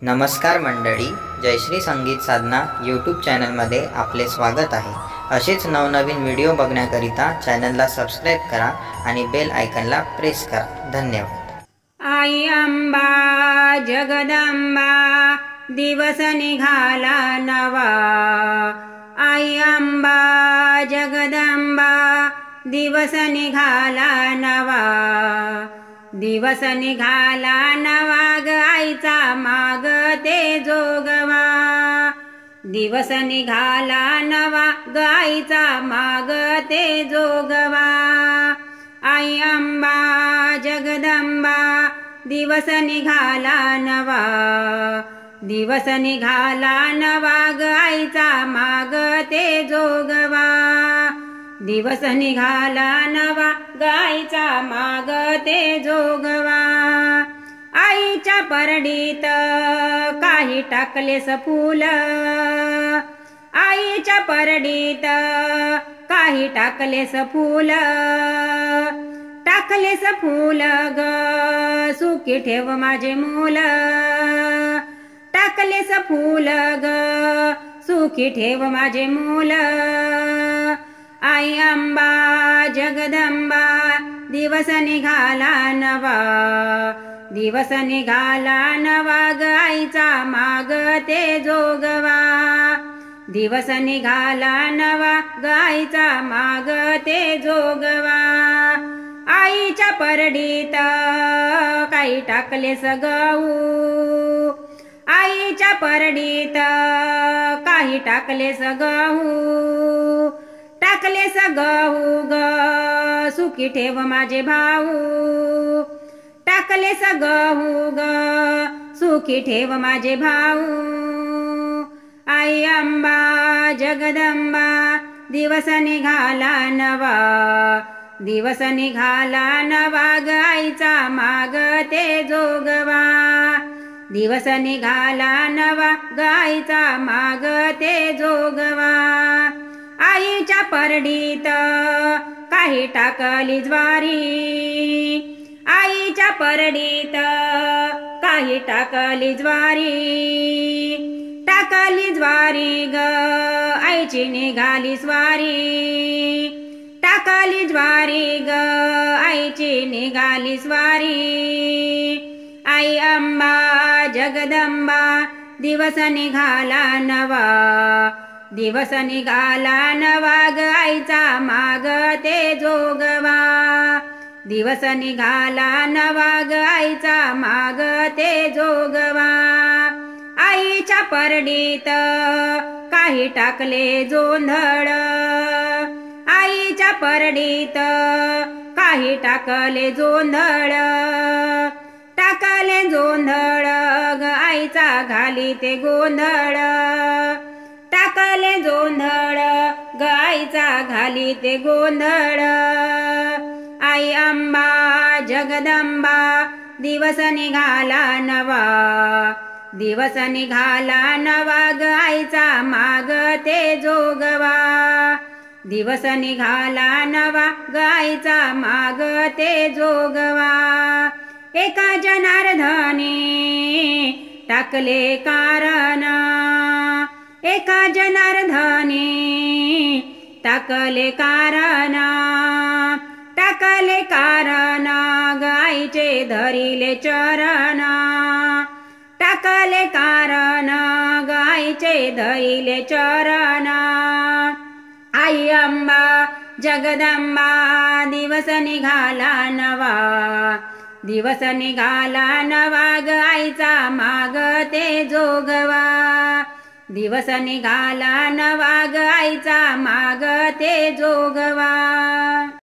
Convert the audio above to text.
नमस्कार मंडळी, जयश्री संगीत साधना यूट्यूब चॅनलमध्ये आपले स्वागत आहे। असेच नवनवीन व्हिडिओ बघण्याकरिता चॅनलला सबस्क्राइब करा आणि बेल आयकॉनला प्रेस करा। धन्यवाद। आई अंबा जगदंबा दिवस निघाला नवा। आई अंबा जगदंबा दिवस निघाला नवा। दिवस निघाला नवा ग आईचा मागते जोगवा। दिवस निघाला नवा ग आईचा मागते जोगवा। आई अंबा जगदंबा दिवस निघाला नवा। दिवस निघाला नवा ग आईचा मागते जोगवा। दिवस निघाला नवा ग आईचा मागते जोगवा। आईच्या परडीत काही टाकलेस फूल। आईच्या परडीत काही टाकलेस फूल। टाकलेस फूल ग सुखी ठेव माझे मूल। टाकलेस फूल ग सुखी ठेव माझे मूल। आई अंबा जगदंबा दिवस निघाला नवा। दिवस निघाला नवा ग आईचा मागते जोगवा। दिवस निघाला नवा ग आईचा मागते जोगवा। आईच्या परडीत काही टाकलेस गहू। आईच्या परडीत काही टाकलेस गहू। टाकलेस गहू ग सुखी ठेव माझे भाऊ। टाकलेस गहू ग सुखी ठेव माझे भाऊ। आई अंबा जगदंबा दिवस निघाला नवा। दिवस निघाला नवा ग आईचा मागते जोगवा। दिवस निघाला नवा ग आईचा मागते जोगवा। आईच्या परडीत काही टाकली ज्वारी। आईच्या परडीत काही टाकली ज्वारी। टाकली ज्वारी ग आईची निघाली स्वारी। टाकली ज्वारी ग आईची निघाली स्वारी। आई अंबा जगदंबा दिवस निघाला नवा। दिवस निघाला नवा ग आईचा मागते जोगवा। दिवस निघाला नवा ग आईचा मागते जोगवा। आईच्या परडीत काही टाकले जोंधळ। आईच्या परडीत काही टाकले जोंधळ। टाकले जोंधळ ग आईचा घाली ते गोंधळ। टाकले जोंधळ ग आईचा घाली ते गोंधळ। आई अंबा जगदंबा दिवस निघाला नवा। दिवस निघाला नवा ग आईचा मागते जोगवा। दिवस निघाला नवा ग आईचा मागते जोगवा। एका जनार्दनी टाकले कारण। एका जनार्दनी टाकले कारण। टाकले कारण ग आईचे धरिले चरण। टाकले कारण ग आईचे धरिले चरण। आई अंबा जगदंबा दिवस निघाला नवा। दिवस निघाला नवा ग आईचा मागते जोगवा। दिवस निघाला नवा ग आईचा मागते जोगवा।